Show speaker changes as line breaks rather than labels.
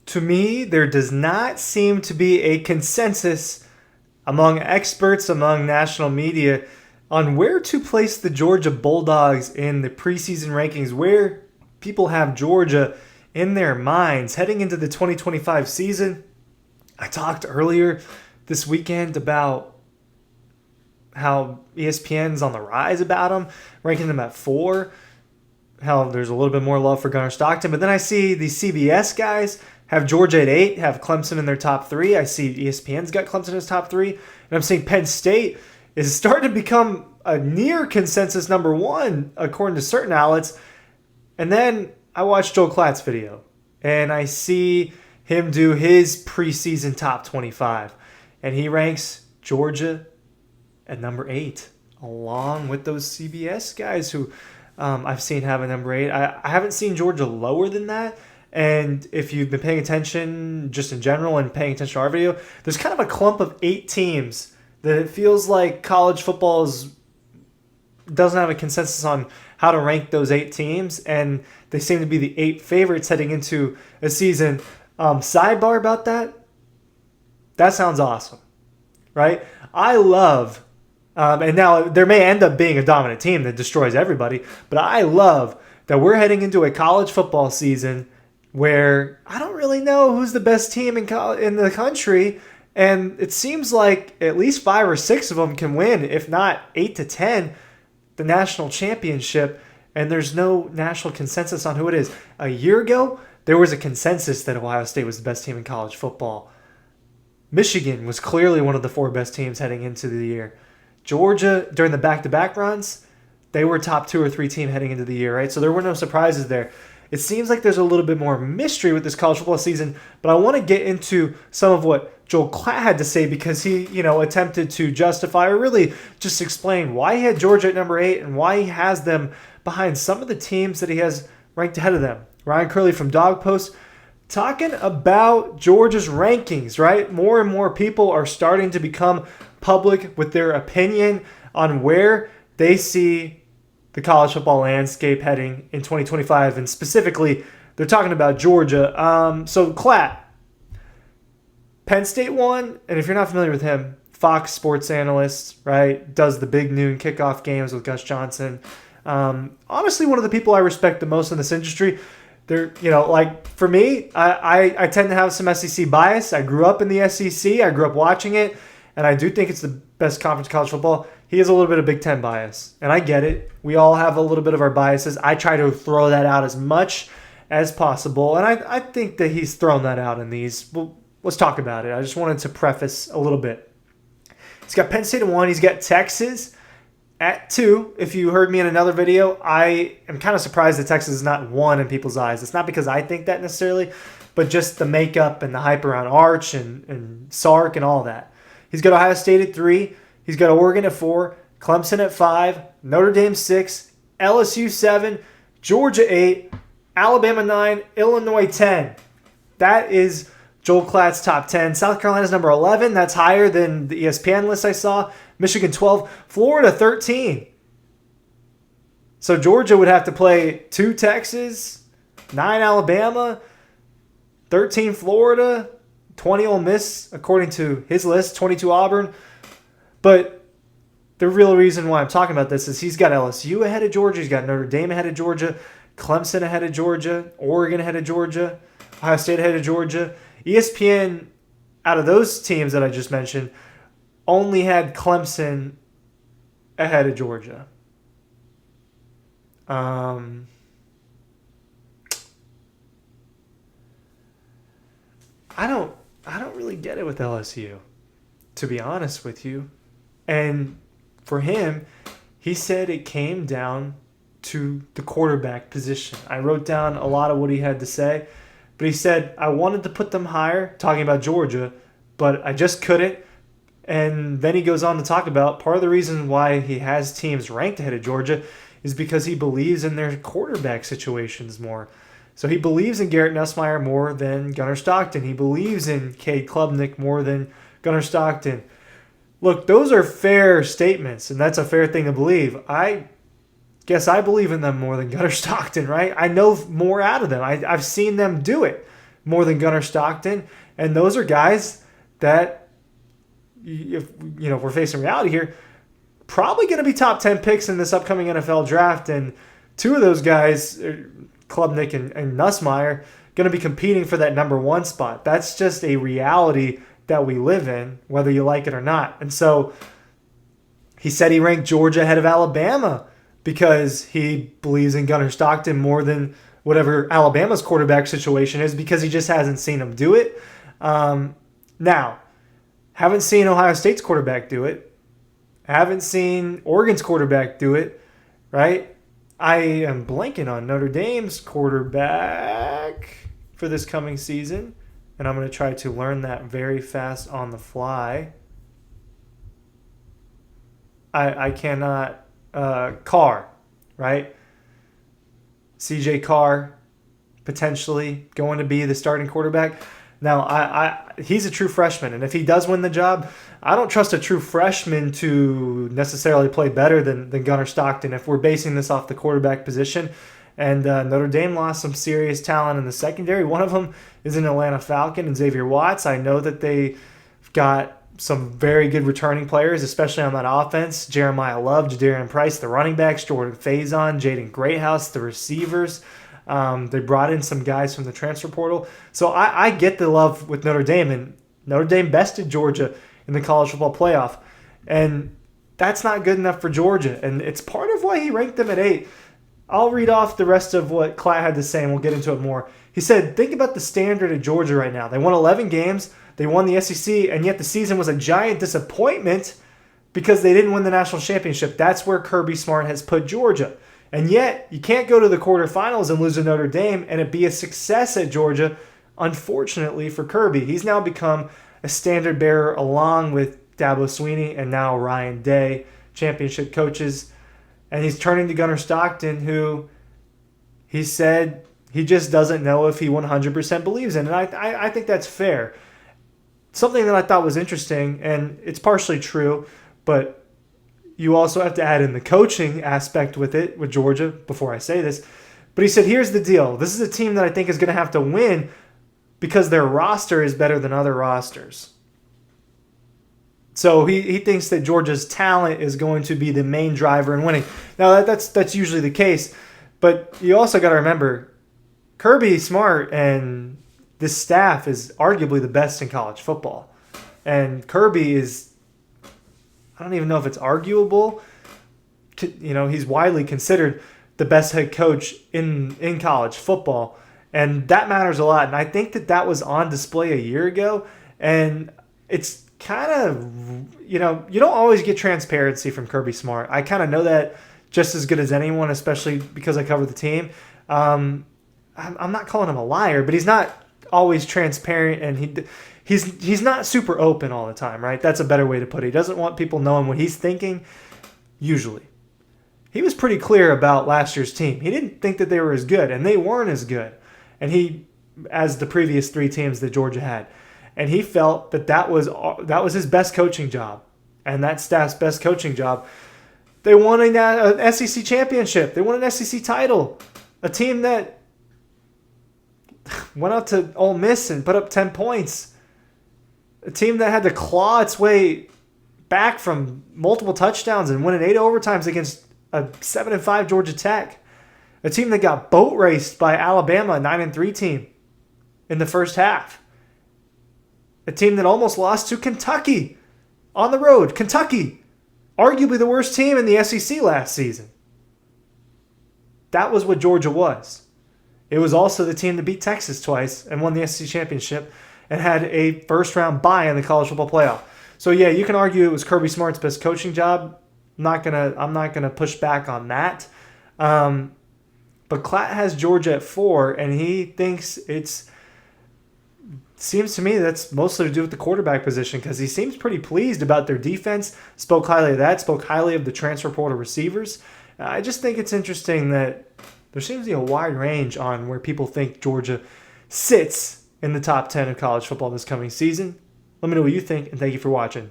To me, there does not seem to be a consensus among experts, among national media, on where to place the Georgia Bulldogs in the preseason rankings, where people have Georgia in their minds heading into the 2025 season. I talked earlier this weekend about how ESPN's on the rise about them, ranking them at 4. How there's a little bit more love for Gunnar Stockton. But then I see these CBS guys have Georgia at 8, have Clemson in their top 3. I see ESPN's got Clemson in his top 3. And I'm seeing Penn State is starting to become a near consensus number 1, according to certain outlets. And then I watched Joel Klatt's video, and I see him do his preseason top 25. And he ranks Georgia at number 8, along with those CBS guys who I've seen have a number 8. I haven't seen Georgia lower than that. And if you've been paying attention just in general and paying attention to our video, there's kind of a clump of 8 teams that it feels like college football doesn't have a consensus on how to rank those 8 teams. And they seem to be the 8 favorites heading into a season. Sidebar about that. That sounds awesome, right? I love, and now there may end up being a dominant team that destroys everybody, but I love that we're heading into a college football season where I don't really know who's the best team in the country, and it seems like at least 5 or 6 of them can win, if not 8 to 10, the national championship, and there's no national consensus on who it is. A year ago, there was a consensus that Ohio State was the best team in college football. Michigan was clearly one of the 4 best teams heading into the year. Georgia, during the back-to-back runs, they were top 2 or 3 team heading into the year, right? So there were no surprises there. It seems like there's a little bit more mystery with this college football season, but I want to get into some of what Joel Klatt had to say because he, attempted to justify or really just explain why he had Georgia at number 8 and why he has them behind some of the teams that he has ranked ahead of them. Ryan Curley from Dawg Post talking about Georgia's rankings, right? More and more people are starting to become public with their opinion on where they see the college football landscape heading in 2025. And specifically, they're talking about Georgia. So Klatt, Penn State won, and if you're not familiar with him, Fox Sports analyst, right? Does the big noon kickoff games with Gus Johnson. Honestly, one of the people I respect the most in this industry. They're, for me, I tend to have some SEC bias. I grew up in the SEC. I grew up watching it, and I do think it's the best conference in college football. He has a little bit of Big Ten bias, and I get it. We all have a little bit of our biases. I try to throw that out as much as possible, and I think that he's thrown that out in these. Well, let's talk about it. I just wanted to preface a little bit. He's got Penn State at 1. He's got Texas at 2. If you heard me in another video, I am kind of surprised that Texas is not 1 in people's eyes. It's not because I think that necessarily, but just the makeup and the hype around Arch and Sark and all that. He's got Ohio State at 3. He's got Oregon at 4. Clemson at 5. Notre Dame 6. LSU 7. Georgia 8. Alabama 9. Illinois 10. That is Joel Klatt's top 10. South Carolina's number 11. That's higher than the ESPN list I saw. Michigan 12. Florida 13. So Georgia would have to play 2 Texas, 9 Alabama, 13 Florida, 20 Ole Miss, according to his list, 22 Auburn. But the real reason why I'm talking about this is he's got LSU ahead of Georgia. He's got Notre Dame ahead of Georgia, Clemson ahead of Georgia, Oregon ahead of Georgia, Ohio State ahead of Georgia. ESPN, out of those teams that I just mentioned, only had Clemson ahead of Georgia. I don't really get it with LSU, to be honest with you. And for him, he said it came down to the quarterback position. I wrote down a lot of what he had to say, but he said, I wanted to put them higher, talking about Georgia, but I just couldn't. And then he goes on to talk about part of the reason why he has teams ranked ahead of Georgia is because he believes in their quarterback situations more. So he believes in Garrett Nussmeier more than Gunnar Stockton. He believes in Cade Klubnik more than Gunnar Stockton. Look, those are fair statements, and that's a fair thing to believe. I guess I believe in them more than Gunnar Stockton, right? I know more out of them. I've seen them do it. more than Gunnar Stockton. And those are guys that, if we're facing reality here, probably going to be top 10 picks in this upcoming NFL draft. And two of those guys, Klubnik and Nussmeier, going to be competing for that number one spot. That's just a reality that we live in, whether you like it or not. And so he said he ranked Georgia ahead of Alabama because he believes in Gunnar Stockton more than whatever Alabama's quarterback situation is, because he just hasn't seen him do it. Now, haven't seen Ohio State's quarterback do it. Haven't seen Oregon's quarterback do it, right? I am blanking on Notre Dame's quarterback for this coming season, and I'm going to try to learn that very fast on the fly. I cannot. Carr, right? CJ Carr potentially going to be the starting quarterback. Now, he's a true freshman, and if he does win the job, I don't trust a true freshman to necessarily play better than Gunnar Stockton if we're basing this off the quarterback position. And Notre Dame lost some serious talent in the secondary. One of them is an Atlanta Falcon and Xavier Watts. I know that they've got some very good returning players, especially on that offense. Jeremiah Love, Jadarian Price, the running backs, Jordan Faison, Jaden Greathouse, the receivers. They brought in some guys from the transfer portal. So I get the love with Notre Dame, and Notre Dame bested Georgia in the college football playoff. And that's not good enough for Georgia, and it's part of why he ranked them at 8. I'll read off the rest of what Klatt had to say, and we'll get into it more. He said, think about the standard of Georgia right now. They won 11 games. They won the SEC, and yet the season was a giant disappointment because they didn't win the national championship. That's where Kirby Smart has put Georgia. And yet, you can't go to the quarterfinals and lose to Notre Dame and it be a success at Georgia, unfortunately for Kirby. He's now become a standard bearer along with Dabo Swinney and now Ryan Day, championship coaches. And he's turning to Gunnar Stockton, who he said he just doesn't know if he 100% believes in. And I think that's fair. Something that I thought was interesting, and it's partially true, but you also have to add in the coaching aspect with it, with Georgia, before I say this. But he said, here's the deal. This is a team that I think is going to have to win because their roster is better than other rosters. So he thinks that Georgia's talent is going to be the main driver in winning. Now, that's usually the case. But you also got to remember, Kirby Smart and this staff is arguably the best in college football. And Kirby is, I don't even know if it's arguable. He's widely considered the best head coach in college football. And that matters a lot. And I think that was on display a year ago. And it's kind of, you don't always get transparency from Kirby Smart. I kind of know that just as good as anyone, especially because I cover the team. I'm not calling him a liar, but he's not always transparent, and he's not super open all the time, right? That's a better way to put it. He doesn't want people knowing what he's thinking, usually. He was pretty clear about last year's team. He didn't think that they were as good, and they weren't as good, as the previous 3 teams that Georgia had. And he felt that was his best coaching job, and that staff's best coaching job. They won an SEC championship. They won an SEC title. A team that went out to Ole Miss and put up 10 points. A team that had to claw its way back from multiple touchdowns and win in 8 overtimes against a 7-5 Georgia Tech. A team that got boat raced by Alabama, a 9-3 team in the first half. A team that almost lost to Kentucky on the road. Kentucky, arguably the worst team in the SEC last season. That was what Georgia was. It was also the team that beat Texas twice and won the SEC championship and had a first-round bye in the college football playoff. So, yeah, you can argue it was Kirby Smart's best coaching job. I'm not gonna push back on that. But Klatt has Georgia at 4, and he thinks seems to me that's mostly to do with the quarterback position, because he seems pretty pleased about their defense. Spoke highly of that. Spoke highly of the transfer portal receivers. I just think it's interesting that there seems to be a wide range on where people think Georgia sits in the top 10 of college football this coming season. Let me know what you think, and thank you for watching.